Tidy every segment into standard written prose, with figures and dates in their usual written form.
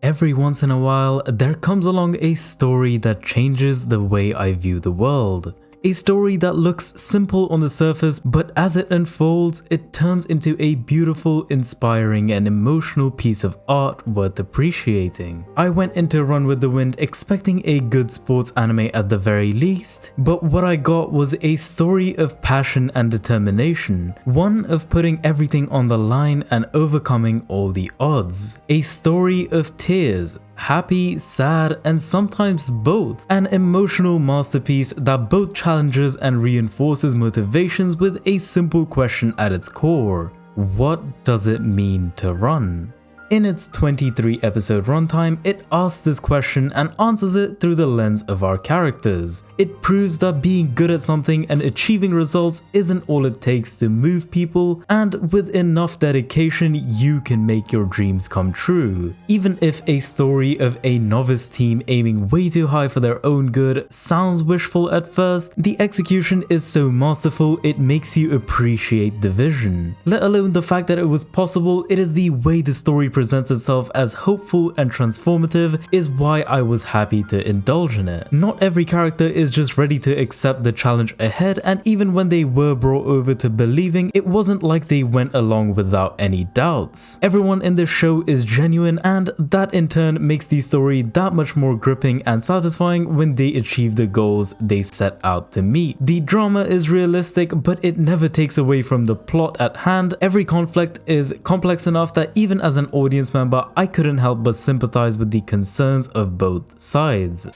Every once in a while, there comes along a story that changes the way I view the world. A story that looks simple on the surface, but as it unfolds, it turns into a beautiful, inspiring, and emotional piece of art worth appreciating. I went into Run with the Wind expecting a good sports anime at the very least, but what I got was a story of passion and determination, one of putting everything on the line and overcoming all the odds. A story of tears, happy, sad, and sometimes both. An emotional masterpiece that both challenges and reinforces motivations with a simple question at its core: what does it mean to run? In its 23 episode runtime, it asks this question and answers it through the lens of our characters. It proves that being good at something and achieving results isn't all it takes to move people, and with enough dedication, you can make your dreams come true. Even if a story of a novice team aiming way too high for their own good sounds wishful at first, the execution is so masterful it makes you appreciate the vision. Let alone the fact that it was possible, it is the way the story presents itself as hopeful and transformative is why I was happy to indulge in it. Not every character is just ready to accept the challenge ahead, and even when they were brought over to believing, it wasn't like they went along without any doubts. Everyone in this show is genuine, and that in turn makes the story that much more gripping and satisfying when they achieve the goals they set out to meet. The drama is realistic, but it never takes away from the plot at hand. Every conflict is complex enough that even as an audience member, I couldn't help but sympathize with the concerns of both sides.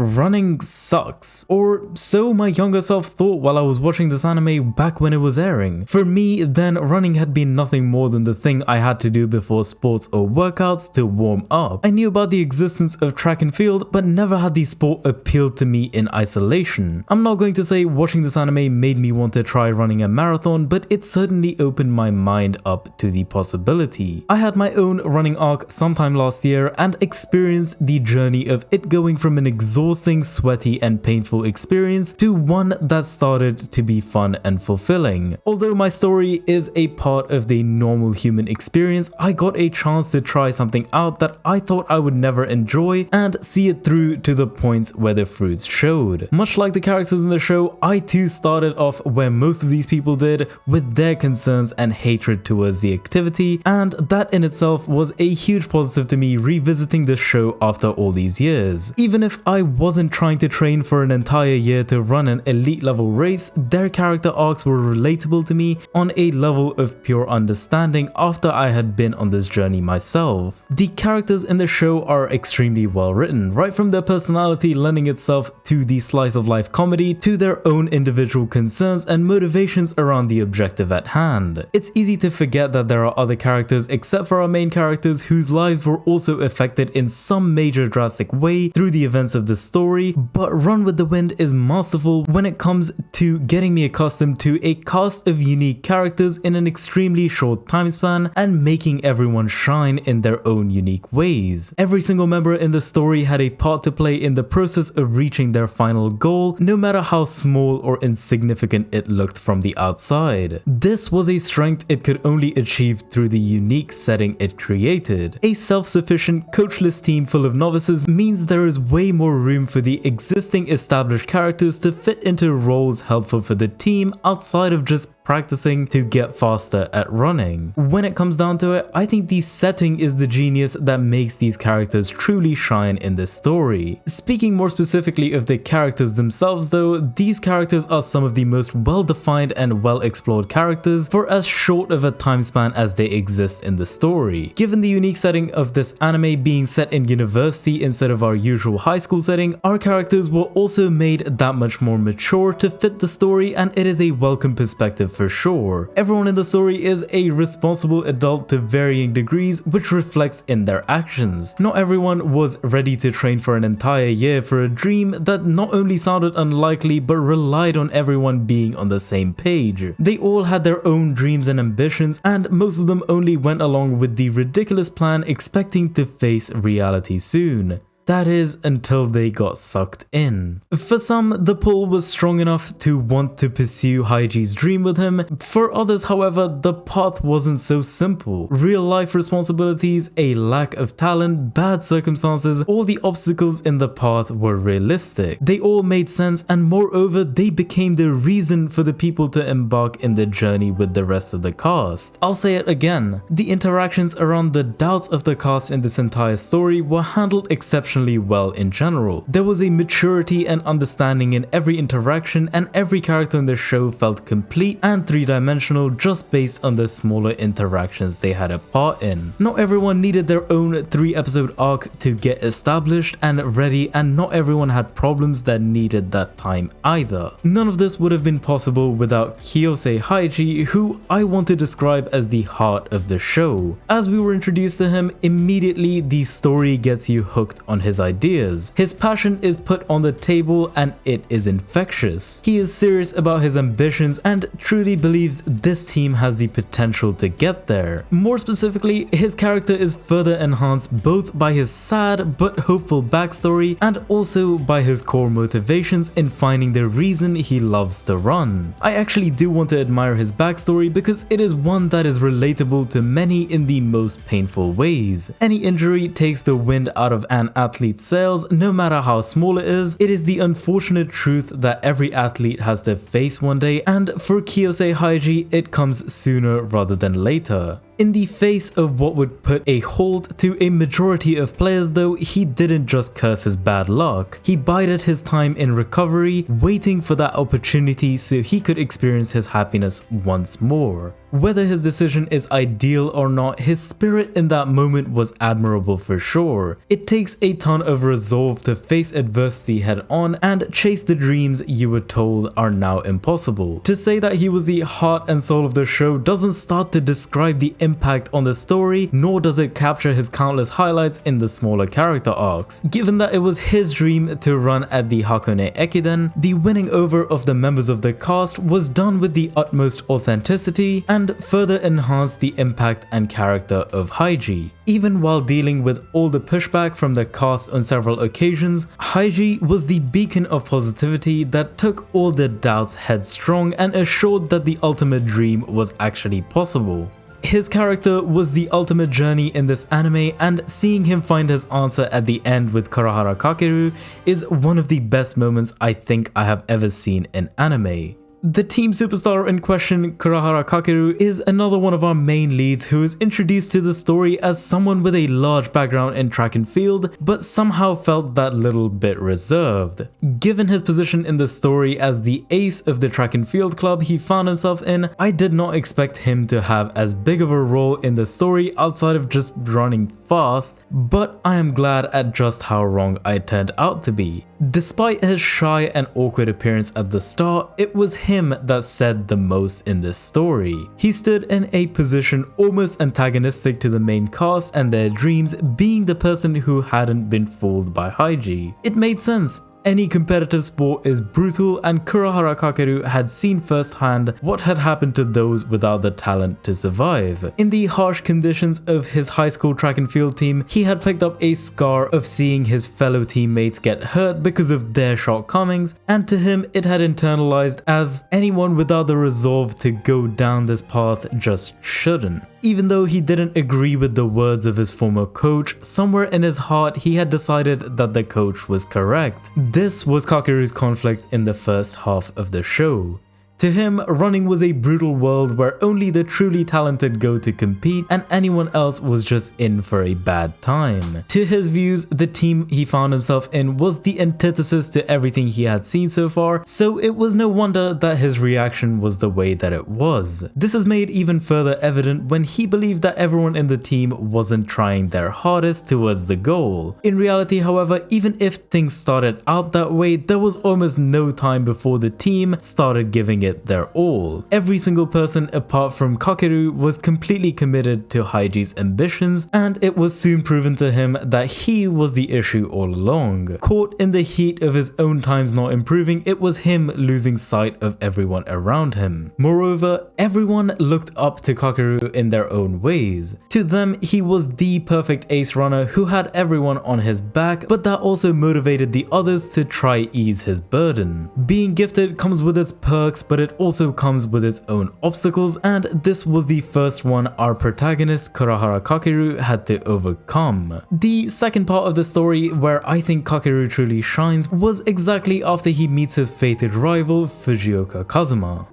Running sucks, or so my younger self thought while I was watching this anime back when it was airing. For me, then, running had been nothing more than the thing I had to do before sports or workouts to warm up. I knew about the existence of track and field, but never had the sport appealed to me in isolation. I'm not going to say watching this anime made me want to try running a marathon, but it certainly opened my mind up to the possibility. I had my own running arc sometime last year and experienced the journey of it going from an exhausting, sweaty, and painful experience to one that started to be fun and fulfilling. Although my story is a part of the normal human experience, I got a chance to try something out that I thought I would never enjoy and see it through to the points where the fruits showed. Much like the characters in the show, I too started off where most of these people did, with their concerns and hatred towards the activity, and that in itself was a huge positive to me revisiting this show after all these years. Even if I wasn't trying to train for an entire year to run an elite level race, their character arcs were relatable to me on a level of pure understanding after I had been on this journey myself. The characters in the show are extremely well written, right from their personality lending itself to the slice of life comedy to their own individual concerns and motivations around the objective at hand. It's easy to forget that there are other characters except for our main characters whose lives were also affected in some major drastic way through the events of the story, but Run with the Wind is masterful when it comes to getting me accustomed to a cast of unique characters in an extremely short time span and making everyone shine in their own unique ways. Every single member in the story had a part to play in the process of reaching their final goal, no matter how small or insignificant it looked from the outside. This was a strength it could only achieve through the unique setting it created. A self-sufficient, coachless team full of novices means there is way more room for the existing established characters to fit into roles helpful for the team outside of just practicing to get faster at running. When it comes down to it, I think the setting is the genius that makes these characters truly shine in this story. Speaking more specifically of the characters themselves though, these characters are some of the most well-defined and well-explored characters for as short of a time span as they exist in the story. Given the unique setting of this anime being set in university instead of our usual high school setting, our characters were also made that much more mature to fit the story, and it is a welcome perspective for sure. Everyone in the story is a responsible adult to varying degrees, which reflects in their actions. Not everyone was ready to train for an entire year for a dream that not only sounded unlikely but relied on everyone being on the same page. They all had their own dreams and ambitions, and most of them only went along with the ridiculous plan expecting to face reality soon. That is, until they got sucked in. For some, the pull was strong enough to want to pursue Haiji's dream with him. For others, however, the path wasn't so simple. Real life responsibilities, a lack of talent, bad circumstances, all the obstacles in the path were realistic. They all made sense, and moreover, they became the reason for the people to embark in the journey with the rest of the cast. I'll say it again, the interactions around the doubts of the cast in this entire story were handled exceptionally well in general. There was a maturity and understanding in every interaction, and every character in the show felt complete and three-dimensional just based on the smaller interactions they had a part in. Not everyone needed their own 3-episode arc to get established and ready, and not everyone had problems that needed that time either. None of this would have been possible without Kaze Haiji, who I want to describe as the heart of the show. As we were introduced to him, immediately the story gets you hooked on his ideas. His passion is put on the table and it is infectious. He is serious about his ambitions and truly believes this team has the potential to get there. More specifically, his character is further enhanced both by his sad but hopeful backstory and also by his core motivations in finding the reason he loves to run. I actually do want to admire his backstory because it is one that is relatable to many in the most painful ways. Any injury takes the wind out of an athlete's sails, no matter how small it is. It is the unfortunate truth that every athlete has to face one day, and for Kaze Haiji, it comes sooner rather than later. In the face of what would put a halt to a majority of players though, he didn't just curse his bad luck. He bided his time in recovery, waiting for that opportunity so he could experience his happiness once more. Whether his decision is ideal or not, his spirit in that moment was admirable for sure. It takes a ton of resolve to face adversity head on and chase the dreams you were told are now impossible. To say that he was the heart and soul of the show doesn't start to describe the impact on the story, nor does it capture his countless highlights in the smaller character arcs. Given that it was his dream to run at the Hakone Ekiden, the winning over of the members of the cast was done with the utmost authenticity and further enhanced the impact and character of Haiji. Even while dealing with all the pushback from the cast on several occasions, Haiji was the beacon of positivity that took all the doubts headstrong and assured that the ultimate dream was actually possible. His character was the ultimate journey in this anime, and seeing him find his answer at the end with Kurahara Kakeru is one of the best moments I think I have ever seen in anime. The team superstar in question, Kurahara Kakeru, is another one of our main leads who is introduced to the story as someone with a large background in track and field, but somehow felt that little bit reserved. Given his position in the story as the ace of the track and field club he found himself in, I did not expect him to have as big of a role in the story outside of just running fast, but I am glad at just how wrong I turned out to be. Despite his shy and awkward appearance at the start, it was him that said the most in this story. He stood in a position almost antagonistic to the main cast and their dreams, being the person who hadn't been fooled by Haiji. It made sense. Any competitive sport is brutal, and Kurahara Kakeru had seen firsthand what had happened to those without the talent to survive. In the harsh conditions of his high school track and field team, he had picked up a scar of seeing his fellow teammates get hurt because of their shortcomings, and to him it had internalized as anyone without the resolve to go down this path just shouldn't. Even though he didn't agree with the words of his former coach, somewhere in his heart he had decided that the coach was correct. This was Kakeru's conflict in the first half of the show. To him, running was a brutal world where only the truly talented go to compete and anyone else was just in for a bad time. To his views, the team he found himself in was the antithesis to everything he had seen so far, so it was no wonder that his reaction was the way that it was. This is made even further evident when he believed that everyone in the team wasn't trying their hardest towards the goal. In reality, however, even if things started out that way, there was almost no time before the team started giving it it their all. Every single person apart from Kakeru was completely committed to Haiji's ambitions, and it was soon proven to him that he was the issue all along. Caught in the heat of his own times not improving, it was him losing sight of everyone around him. Moreover, everyone looked up to Kakeru in their own ways. To them, he was the perfect ace runner who had everyone on his back, but that also motivated the others to try ease his burden. Being gifted comes with its perks, but it also comes with its own obstacles, and this was the first one our protagonist Kurahara Kakeru had to overcome. The second part of the story where I think Kakeru truly shines was exactly after he meets his fated rival Fujioka Kazuma.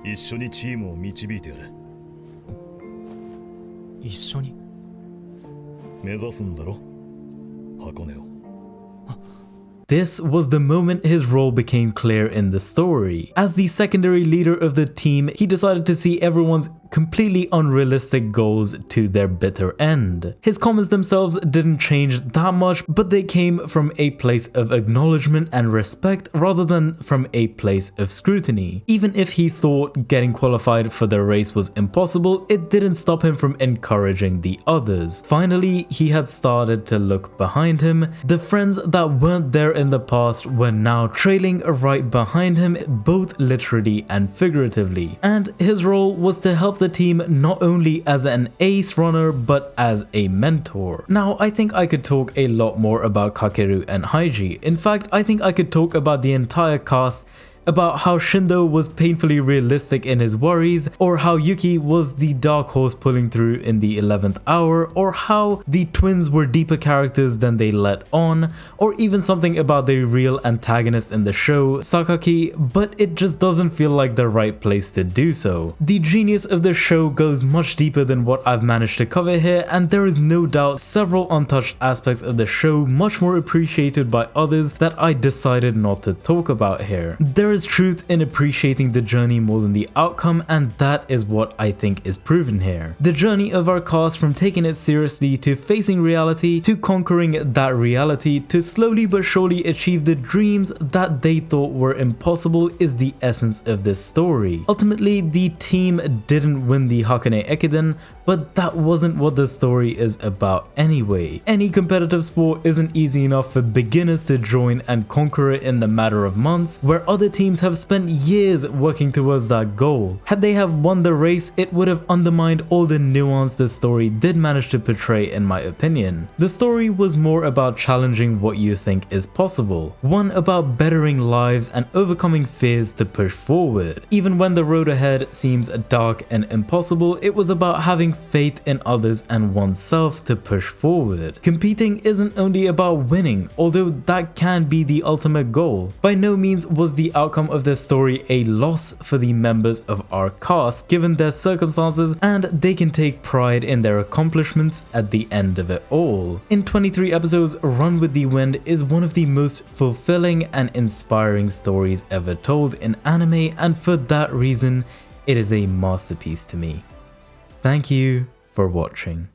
一緒にチームを導いてやれ。一緒に目指すんだろ、箱根を。This was the moment his role became clear in the story. As the secondary leader of the team, he decided to see everyone's completely unrealistic goals to their bitter end. His comments themselves didn't change that much, but they came from a place of acknowledgement and respect rather than from a place of scrutiny. Even if he thought getting qualified for the race was impossible, it didn't stop him from encouraging the others. Finally, he had started to look behind him. The friends that weren't there in the past were now trailing right behind him, both literally and figuratively. And his role was to help the team not only as an ace runner but as a mentor. Now, I think I could talk a lot more about Kakeru and Haiji. In fact, I think I could talk about the entire cast, about how Shindo was painfully realistic in his worries, or how Yuki was the dark horse pulling through in the 11th hour, or how the twins were deeper characters than they let on, or even something about the real antagonist in the show, Sakaki, but it just doesn't feel like the right place to do so. The genius of the show goes much deeper than what I've managed to cover here, and there is no doubt several untouched aspects of the show much more appreciated by others that I decided not to talk about here. There is truth in appreciating the journey more than the outcome, and that is what I think is proven here. The journey of our cast from taking it seriously to facing reality to conquering that reality to slowly but surely achieve the dreams that they thought were impossible is the essence of this story. Ultimately, the team didn't win the Hakone Ekiden, but that wasn't what the story is about anyway. Any competitive sport isn't easy enough for beginners to join and conquer it in the matter of months, where other teams have spent years working towards that goal. Had they have won the race, it would have undermined all the nuance the story did manage to portray, in my opinion. The story was more about challenging what you think is possible, one about bettering lives and overcoming fears to push forward. Even when the road ahead seems dark and impossible, it was about having faith in others and oneself to push forward. Competing isn't only about winning, although that can be the ultimate goal. By no means was the outcome of this story a loss for the members of our cast given their circumstances, and they can take pride in their accomplishments at the end of it all. In 23 episodes, Run with the Wind is one of the most fulfilling and inspiring stories ever told in anime, and for that reason, it is a masterpiece to me. Thank you for watching.